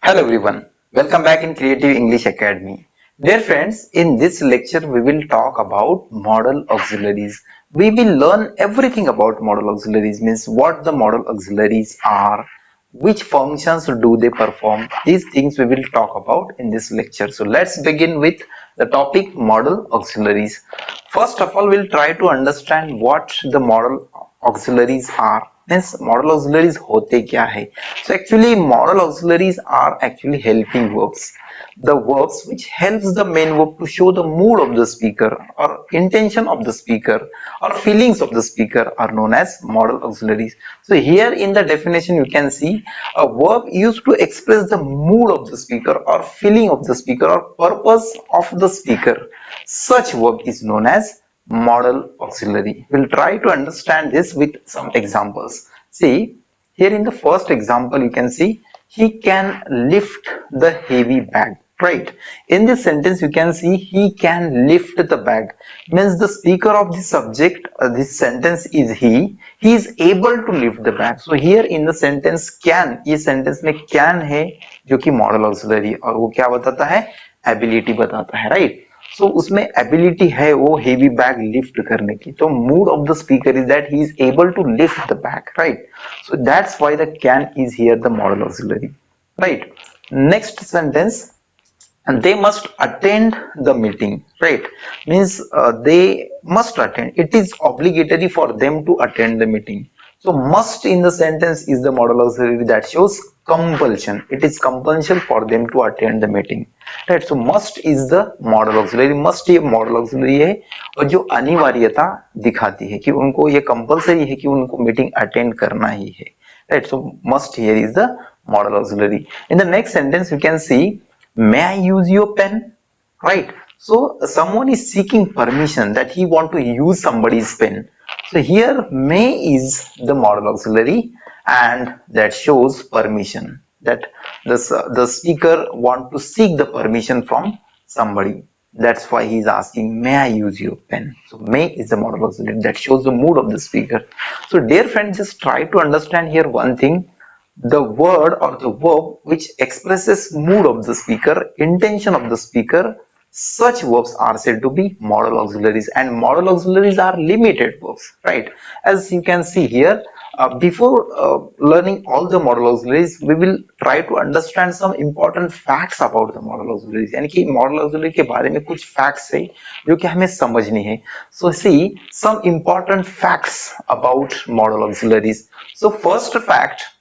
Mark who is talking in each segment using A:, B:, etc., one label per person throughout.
A: Hello everyone, welcome back in Creative English Academy. Dear friends, in this lecture we will talk about modal auxiliaries. We will learn everything about modal auxiliaries, means what the modal auxiliaries are, which functions do they perform. These things we will talk about in this lecture. So let's begin with the topic modal auxiliaries. First of all, we'll try to understand what the modal auxiliaries are. Means modal auxiliaries होते क्या है? So actually modal auxiliaries are actually helping verbs. The verbs which helps the main verb to show the mood of the speaker or intention of the speaker or feelings of the speaker are known as modal auxiliaries. So here in the definition you can see a verb used to express the mood of the speaker or feeling of the speaker or purpose of the speaker. Such verb is known as modal auxiliary. We'll try to understand this with some examples. See, here in the first example, you can see he can lift the heavy bag. Right. In this sentence, you can see he can lift the bag. Means the speaker of the subject, this sentence is he. He is able to lift the bag. So here in the sentence can, इस sentence में can है जो कि modal auxiliary और वो क्या बताता है? Ability बताता है. Right. सो उसमें एबिलिटी है वो हेवी बैग लिफ्ट करने की. तो mood of the speaker is that he is able to lift the bag. Right. So that's why the can is here the modal auxiliary. Right. Next sentence, and they must attend the meeting. Right. Means they must attend, it is obligatory for them to attend the meeting. So must in the sentence is the modal auxiliary that shows compulsion. It is compulsion for them to attend the meeting. Right. So must is the modal auxiliary. Must ये modal auxiliary है और जो अनिवार्यता दिखाती है कि उनको ये compulsory है कि उनको meeting attend करना ही है. Right. So must here is the modal auxiliary. In the next sentence you can see, may I use your pen? Right. So someone is seeking permission that he want to use somebody's pen. So here may is the modal auxiliary and that shows permission, that the speaker want to seek the permission from somebody. That's why he is asking, may I use your pen? So may is the modal auxiliary that shows the mood of the speaker. So dear friends, just try to understand here one thing. The word or the verb which expresses mood of the speaker, intention of the speaker, such verbs are said to be modal auxiliaries, and modal auxiliaries are limited verbs. Right. As you can see here, before learning all the modal auxiliaries, we will try to understand some important facts about the modal auxiliaries. यानी कि modal auxiliary के बारे में कुछ facts है जो कि हमें समझनी है. So see some important facts about modal auxiliaries. So first fact,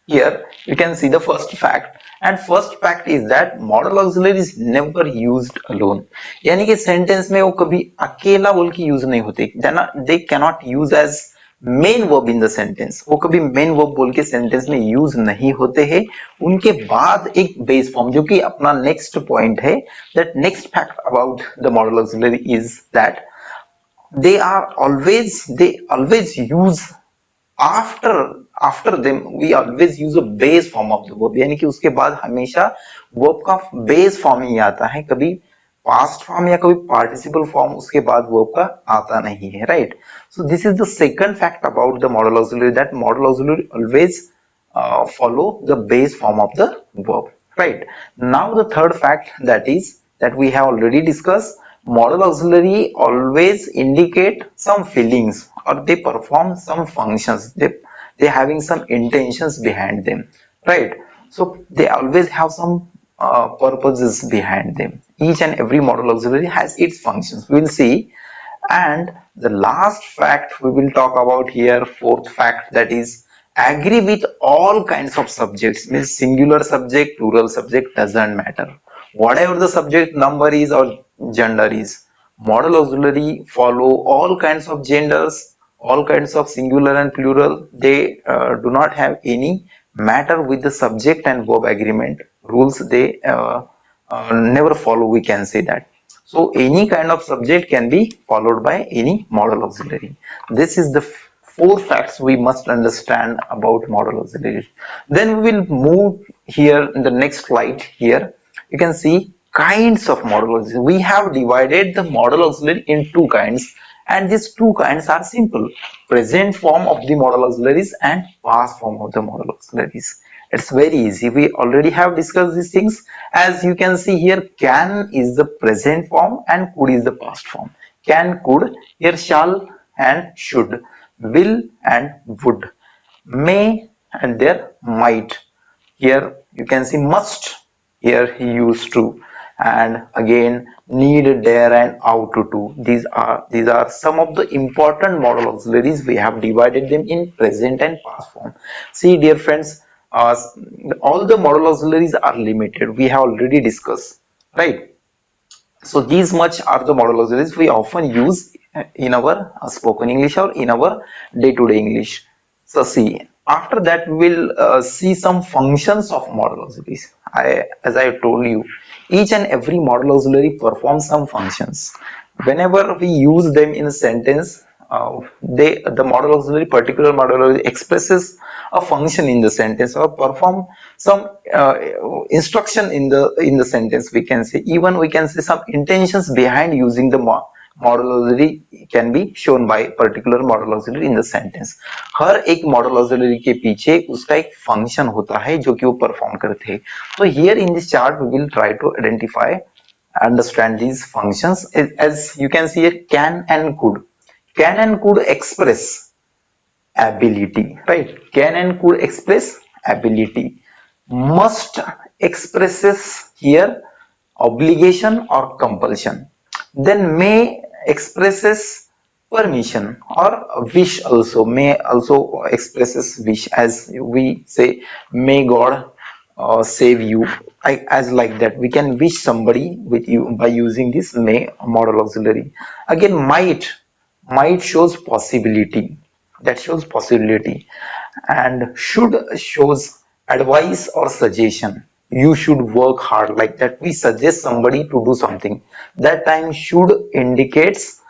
A: here you can see the first fact, and first fact is that modal auxiliary is never used alone. यानी कि सेंटेंस में वो कभी अकेला बोल के यूज नहीं होते. they cannot use as main verb in the sentence. वो कभी मेन वर्ब बोल के सेंटेंस में यूज नहीं होते हैं. उनके बाद एक बेस फॉर्म जो कि अपना नेक्स्ट पॉइंट है, that next fact about the modal auxiliary is that they always use after them we always use a base form of the verb. यानी कि उसके बाद हमेशा verb का base form ही आता है, कभी past form या कभी participle form उसके बाद verb का आता नहीं है. Right. So this is the second fact about the modal auxiliary, that modal auxiliary always follow the base form of the verb. Right. Now the third fact, that is that we have already discussed, modal auxiliary always indicate some feelings or they perform some functions. They having some intentions behind them. Right. So they always have some purposes behind them. Each and every modal auxiliary has its functions. We will see. And the last fact we will talk about here, fourth fact, that is agree with all kinds of subjects. Means singular subject, plural subject, doesn't matter. Whatever the subject number is or gender is, modal auxiliary follow all kinds of genders, all kinds of singular and plural. They do not have any matter with the subject and verb agreement rules. They never follow, we can say that. So any kind of subject can be followed by any modal auxiliary. This is the four facts we must understand about modal auxiliary. Then we will move here in the next slide. Here you can see kinds of modal auxiliary. We have divided the modal auxiliary in two kinds, and these two kinds are simple: present form of the modal auxiliaries and past form of the modal auxiliaries. It's very easy. We already have discussed these things. As you can see here, can is the present form and could is the past form. Can, could, here shall and should, will and would, may and there might. Here you can see must, here he used to, and again need, dare and ought to. These are some of the important modal auxiliaries. We have divided them in present and past form. See dear friends, uh, all the modal auxiliaries are limited. We have already discussed, right? So these much are the modal auxiliaries we often use in our spoken English or in our day-to-day English. So see, after that we will see some functions of modal auxiliaries. As I told you, each and every modal auxiliary performs some functions. Whenever we use them in a sentence, the modal auxiliary, particular modal auxiliary expresses a function in the sentence or perform some instruction in the sentence. We can say, even we can say some intentions behind using the modal auxiliary can be shown by particular modal auxiliary in the sentence. हर एक modal auxiliary के पीछे उसका एक function होता है जो कि वो perform करते हैं. So here in this chart we will try to identify, understand these functions. As you can see here, can and could express ability, right? Can and could express ability. Must expresses here obligation or compulsion. Then may expresses permission or wish. Also may also expresses wish, as we say may God save you. As like that we can wish somebody with you by using this may modal auxiliary. Again might shows possibility, that shows possibility, and should shows advice or suggestion. You should work hard, like that we suggest somebody to do something. That time should indicates,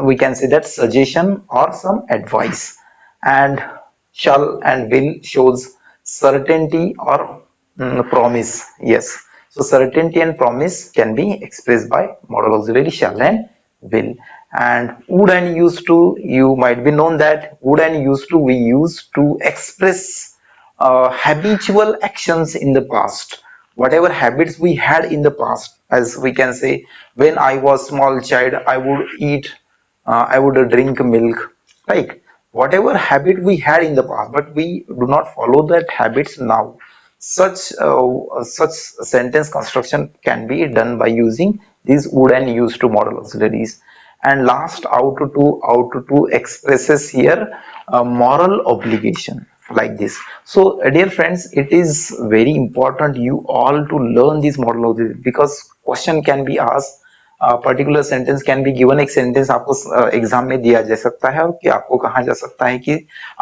A: we can say that suggestion or some advice. And shall and will shows certainty or promise. Yes, so certainty and promise can be expressed by modal auxiliary shall and will. And would and used to, you might be known that would and used to we use to express habitual actions in the past, whatever habits we had in the past. As we can say, when I was small child I would eat, I would drink milk, like whatever habit we had in the past, but we do not follow that habits now. Such sentence construction can be done by using these would and used to modal auxiliaries. And last, ought to expresses here a moral obligation, like this. So dear friends, it is very important you all to learn these modal auxiliaries, because question can be asked, particular sentence can be given. एक sentence आपको exam में दिया जा सकता है और कि आपको कहा जा सकता है कि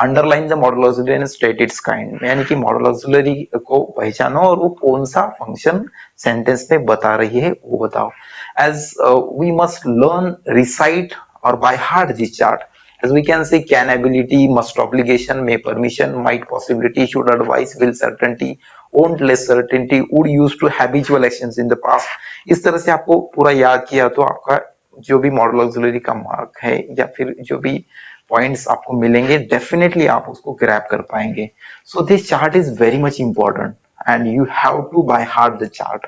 A: underline the modal auxiliary and state it's kind, यानी कि मॉडल ऑक्सिलरी को पहचानो और वो कौन सा फंक्शन सेंटेंस में बता रही है वो बताओ. As we must learn, recite और by heart this chart. As we can say, can ability, must obligation, may permission, might possibility, should advice, will certainty, won't less certainty, would used to habitual actions in the past. इस तरह से आपको पूरा याद किया तो आपका जो भी मॉडल ऑक्सिलरी का मार्क है या फिर जो भी पॉइंट्स आपको मिलेंगे डेफिनेटली आप उसको ग्रैब कर पाएंगे. So this chart is very much important and you have to by heart the chart.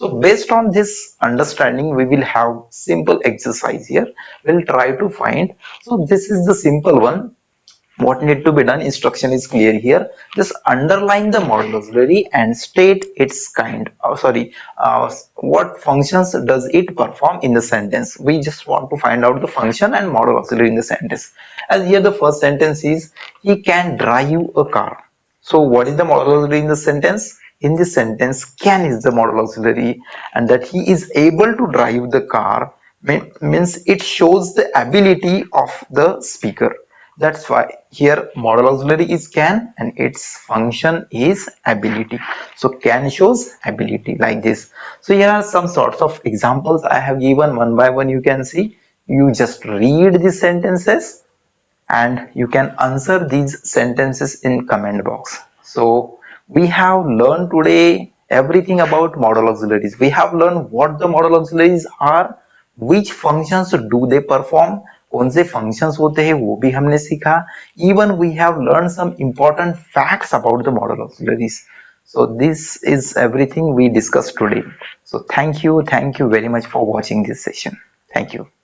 A: So based on this understanding, we will have simple exercise here. We'll try to find. So this is the simple one. What need to be done? Instruction is clear here. Just underline the modal auxiliary and state its kind. Oh, sorry. What functions does it perform in the sentence? We just want to find out the function and modal auxiliary in the sentence. As here the first sentence is, he can drive a car. So what is the modal auxiliary in the sentence? In this sentence, can is the modal auxiliary, and that he is able to drive the car means it shows the ability of the speaker. That's why here modal auxiliary is can and its function is ability. So can shows ability, like this. So here are some sorts of examples I have given one by one. You can see, you just read these sentences and you can answer these sentences in comment box. So we have learned today everything about modal auxiliaries. We have learned what the modal auxiliaries are, which functions do they perform, कौन से functions होते हैं वो भी हमने सीखा. Even we have learned some important facts about the modal auxiliaries. So this is everything we discussed today. So thank you very much for watching this session. Thank you.